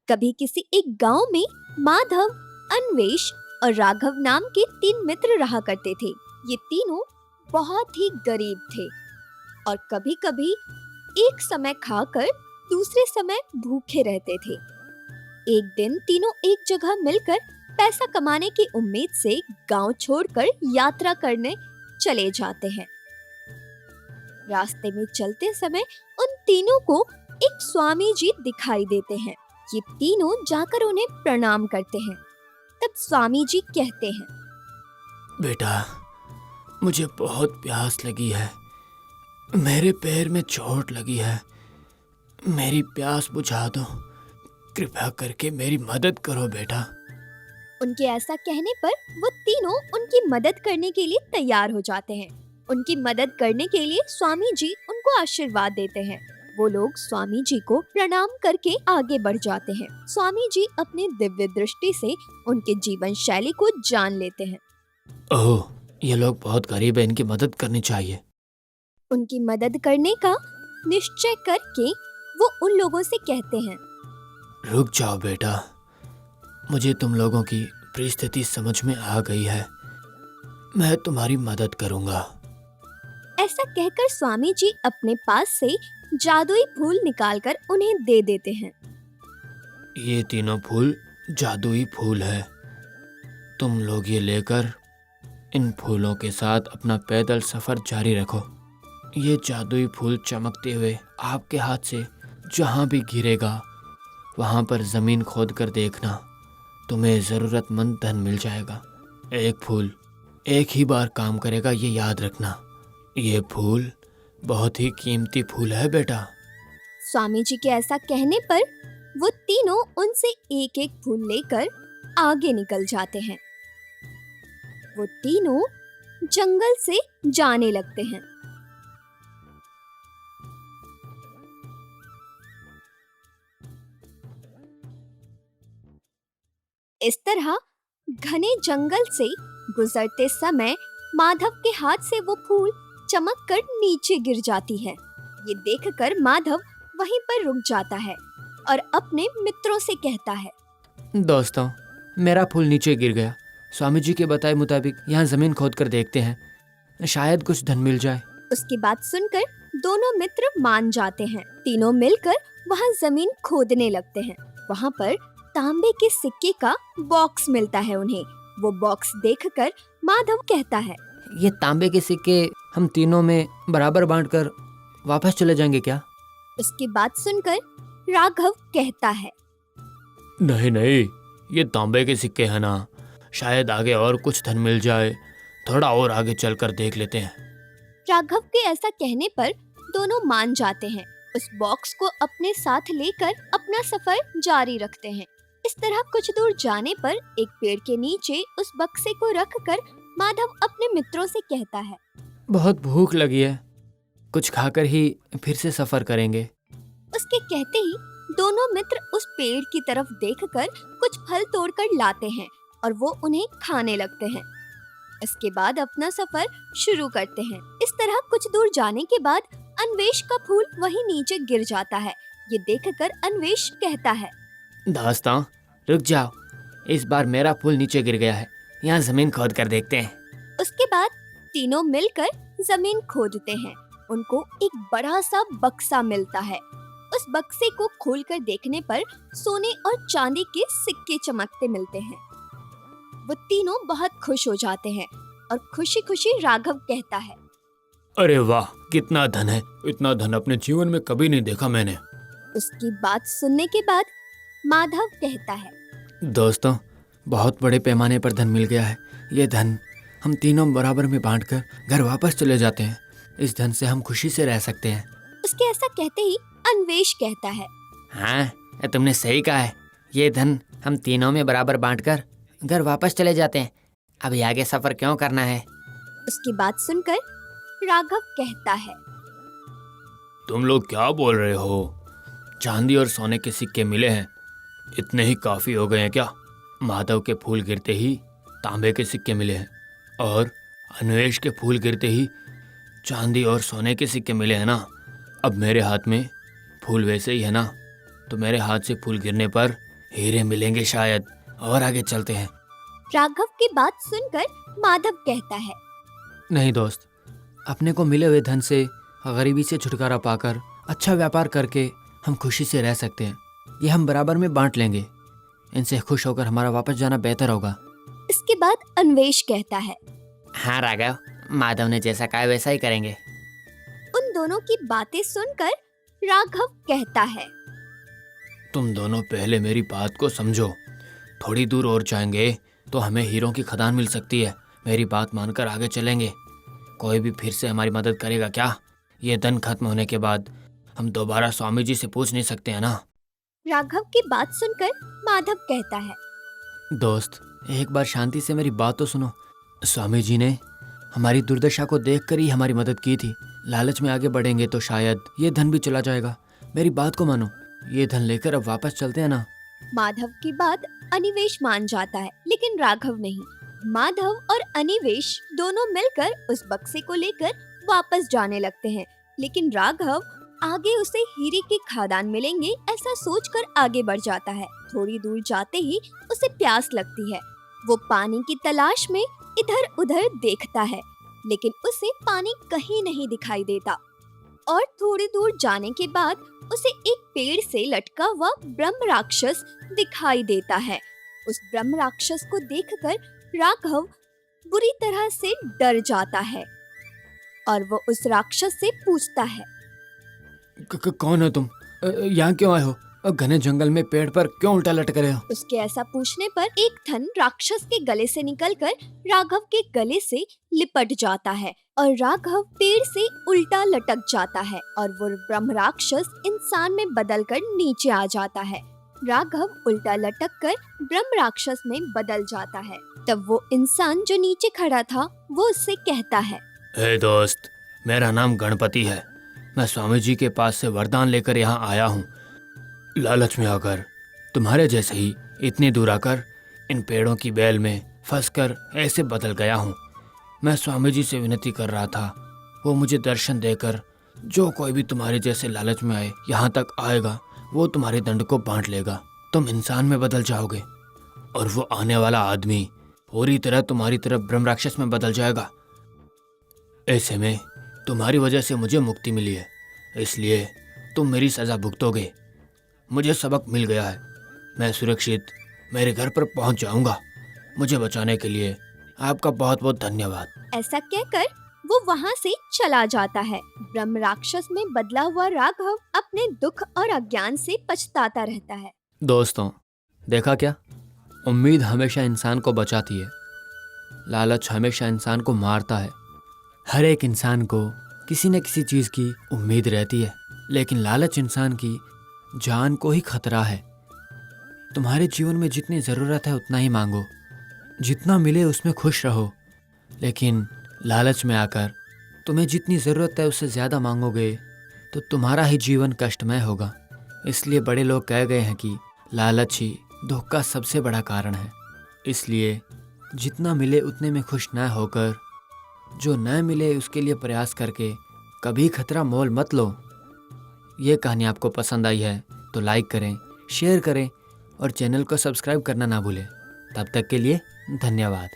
कभी किसी एक गांव में माधव, अन्वेष और राघव नाम के 3 मित्र रहा करते थे। ये तीनों बहुत ही गरीब थे और कभी-कभी एक समय खाकर दूसरे समय भूखे रहते थे। एक दिन तीनों एक जगह मिलकर पैसा कमाने की उम्मीद से गांव छोड़कर यात्रा करने चले जाते हैं। रास्ते में चलते समय उन तीनों को एक स्वामी जी दिखाई देते हैं। ये तीनों जाकर उन्हें प्रणाम करते हैं। तब स्वामी जी कहते हैं, बेटा, मुझे बहुत प्यास लगी है। मेरे पैर में चोट लगी है। मेरी प्यास बुझा दो। कृपया करके मेरी मदद करो बेटा। उनके ऐसा कहने पर वो तीनों उनकी मदद करने के लिए तैयार हो जाते हैं। उनकी मदद करने के लिए स्वामी जी उनको आशीर्वाद देते हैं। वो लोग स्वामी जी को प्रणाम करके आगे बढ़ जाते हैं। स्वामी जी अपने दिव्य दृष्टि से उनके जीवन शैली को जान लेते हैं। ओह, ये लोग बहुत गरीब हैं, इनकी मदद करनी चाहिए। उनकी मदद करने का निश्चय करके वो उन लोगों से कहते हैं, रुक जाओ बेटा, मुझे तुम लोगों की परिस्थिति समझ में आ गई है। मैं तुम्हारी मदद करूंगा। ऐसा कहकर स्वामी जी अपने पास से जादुई फूल निकालकर उन्हें दे देते हैं। ये तीनों फूल जादुई फूल है। तुम लोग ये लेकर इन फूलों के साथ अपना पैदल सफर जारी रखो। ये जादुई फूल चमकते हुए आपके हाथ से जहाँ भी गिरेगा वहाँ पर ज़मीन खोद कर देखना, तुम्हें ज़रूरतमंद धन मिल जाएगा। एक फूल एक ही बार काम करेगा, ये याद रखना। ये फूल बहुत ही कीमती फूल है बेटा। स्वामी जी के ऐसा कहने पर वो तीनों उनसे एक एक फूल लेकर आगे निकल जाते हैं। वो तीनों जंगल से जाने लगते हैं। इस तरह घने जंगल से गुजरते समय माधव के हाथ से वो फूल चमक कर नीचे गिर जाती है। ये देखकर माधव वहीं पर रुक जाता है और अपने मित्रों से कहता है, दोस्तों, मेरा फूल नीचे गिर गया। स्वामी जी के बताए मुताबिक यहाँ ज़मीन खोद कर देखते हैं, शायद कुछ धन मिल जाए। उसकी बात सुनकर दोनों मित्र मान जाते हैं। तीनों मिलकर वहाँ जमीन खोदने लगते हैं। वहाँ पर तांबे के सिक्के का बॉक्स मिलता है उन्हें। वो बॉक्स देखकर माधव कहता है, ये तांबे के सिक्के हम तीनों में बराबर बांटकर वापस चले जाएंगे क्या? उसकी बात सुनकर राघव कहता है, नहीं नहीं, ये तांबे के सिक्के हैं ना, शायद आगे और कुछ धन मिल जाए। थोड़ा और आगे चलकर देख लेते हैं। राघव के ऐसा कहने पर दोनों मान जाते हैं। उस बॉक्स को अपने साथ लेकर अपना सफर जारी रखते हैं। इस तरह कुछ दूर जाने पर एक पेड़ के नीचे उस बक्से को रखकर माधव अपने मित्रों से कहता है, बहुत भूख लगी है, कुछ खाकर ही फिर से सफर करेंगे। उसके कहते ही दोनों मित्र उस पेड़ की तरफ देखकर कुछ फल तोड़कर लाते हैं और वो उन्हें खाने लगते हैं। इसके बाद अपना सफर शुरू करते हैं। इस तरह कुछ दूर जाने के बाद अन्वेष का फूल वहीं नीचे गिर जाता है। ये देखकर अन्वेष कहता है, दोस्तों, रुक जाओ, इस बार मेरा फूल नीचे गिर गया है, यहाँ जमीन खोद कर देखते हैं। उसके बाद तीनों मिलकर जमीन खोदते हैं। उनको एक बड़ा सा बक्सा मिलता है। उस बक्से को खोलकर देखने पर सोने और चांदी के सिक्के चमकते मिलते हैं। वो तीनों बहुत खुश हो जाते हैं और खुशी-खुशी राघव कहता है, अरे वाह, कितना धन है! इतना धन अपने जीवन में कभी नहीं देखा मैंने। उसकी बात सुनने के बाद माधव कहता है, दोस्तों, बहुत बड़े पैमाने पर धन मिल गया है। ये धन हम तीनों बराबर में बांटकर घर वापस चले जाते हैं। इस धन से हम खुशी से रह सकते हैं। उसके ऐसा कहते ही अन्वेष कहता है, हाँ, तुमने सही कहा है। ये धन हम तीनों में बराबर बांटकर घर वापस चले जाते हैं। अभी आगे सफर क्यों करना है? उसकी बात सुनकर राघव कहता है, तुम लोग क्या बोल रहे हो? चांदी और सोने के सिक्के मिले हैं, इतने ही काफी हो गए हैं क्या? माधव के फूल गिरते ही तांबे के सिक्के मिले हैं और अन्वेष के फूल गिरते ही चांदी और सोने के सिक्के मिले हैं ना। अब मेरे हाथ में फूल वैसे ही है ना, तो मेरे हाथ से फूल गिरने पर हीरे मिलेंगे शायद, और आगे चलते हैं। राघव की बात सुनकर माधव कहता है, नहीं दोस्त, अपने को मिले हुए धन से गरीबी से छुटकारा पाकर अच्छा व्यापार करके हम खुशी से रह सकते हैं। ये हम बराबर में बांट लेंगे। इनसे खुश होकर हमारा वापस जाना बेहतर होगा। इसके बाद अन्वेष कहता है, हाँ राघव, माधव ने जैसा कहा वैसा ही करेंगे। उन दोनों की बातें सुनकर राघव कहता है, तुम दोनों पहले मेरी बात को समझो। थोड़ी दूर और जाएंगे तो हमें हीरों की खदान मिल सकती है। मेरी बात मानकर आगे चलेंगे। कोई भी फिर से हमारी मदद करेगा क्या? ये धन खत्म होने के बाद हम दोबारा स्वामी जी से पूछ नहीं सकते हैं ना? राघव की बात सुनकर माधव कहता है, दोस्त, एक बार शांति से मेरी बात तो सुनो। स्वामी जी ने हमारी दुर्दशा को देखकर ही हमारी मदद की थी। लालच में आगे बढ़ेंगे तो शायद ये धन भी चला जाएगा। मेरी बात को मानो। ये धन लेकर अब वापस चलते हैं ना? माधव की बात अनिवेश मान जाता है, लेकिन राघव नहीं। माधव और अनिवेश दोनों मिलकर उस बक्से को लेकर वापस जाने लगते हैं, लेकिन राघव आगे उसे हीरे की खादान मिलेंगे ऐसा सोचकर आगे बढ़ जाता है। थोड़ी दूर जाते ही उसे प्यास लगती है। वो पानी की तलाश में इधर उधर देखता है, लेकिन उसे पानी कहीं नहीं दिखाई देता। और थोड़ी दूर जाने के बाद उसे एक पेड़ से लटका हुआ ब्रह्म राक्षस दिखाई देता है। उस ब्रह्म राक्षस को देखकर राघव बुरी तरह से डर जाता है और वो उस राक्षस से पूछता है, कौन हो तुम? यहाँ क्यों आए हो? घने जंगल में पेड़ पर क्यों उल्टा लटक रहे हो? उसके ऐसा पूछने पर एक थन राक्षस के गले से निकलकर राघव के गले से लिपट जाता है और राघव पेड़ से उल्टा लटक जाता है और वो ब्रह्म राक्षस इंसान में बदलकर नीचे आ जाता है। राघव उल्टा लटक कर ब्रह्म राक्षस में बदल जाता है। तब वो इंसान जो नीचे खड़ा था वो उससे कहता है, हे दोस्त, मेरा नाम गणपति है। मैं स्वामी जी के पास से वरदान लेकर यहाँ आया हूँ। लालच में आकर तुम्हारे जैसे ही इतनी दूर आकर इन पेड़ों की बेल में फंसकर ऐसे बदल गया हूँ। मैं स्वामी जी से विनती कर रहा था, वो मुझे दर्शन देकर जो कोई भी तुम्हारे जैसे लालच में आए यहाँ तक आएगा वो तुम्हारे दंड को बांट लेगा। तुम इंसान में बदल जाओगे और वो आने वाला आदमी पूरी तरह तुम्हारी तरफ ब्रह्म राक्षस में बदल जाएगा। ऐसे में तुम्हारी वजह से मुझे मुक्ति मिली है, इसलिए तुम मेरी सजा भुगतोगे। मुझे सबक मिल गया है। मैं सुरक्षित मेरे घर पर पहुंच जाऊंगा। मुझे बचाने के लिए आपका बहुत बहुत धन्यवाद। ऐसा कहकर वो वहाँ से चला जाता है। ब्रह्म राक्षस में बदला हुआ राघव अपने दुख और अज्ञान से पछताता रहता है। दोस्तों, देखा क्या? उम्मीद हमेशा इंसान को बचाती है। लालच हमेशा इंसान को मारता है। हर एक इंसान को किसी न किसी चीज़ की उम्मीद रहती है, लेकिन लालच इंसान की जान को ही खतरा है। तुम्हारे जीवन में जितनी ज़रूरत है उतना ही मांगो, जितना मिले उसमें खुश रहो। लेकिन लालच में आकर तुम्हें जितनी ज़रूरत है उससे ज़्यादा मांगोगे तो तुम्हारा ही जीवन कष्टमय होगा। इसलिए बड़े लोग कह गए हैं कि लालच ही दुख का सबसे बड़ा कारण है। इसलिए जितना मिले उतने में खुश न होकर जो न मिले उसके लिए प्रयास करके कभी खतरा मोल मत लो। ये कहानी आपको पसंद आई है तो लाइक करें, शेयर करें और चैनल को सब्सक्राइब करना ना भूलें। तब तक के लिए धन्यवाद।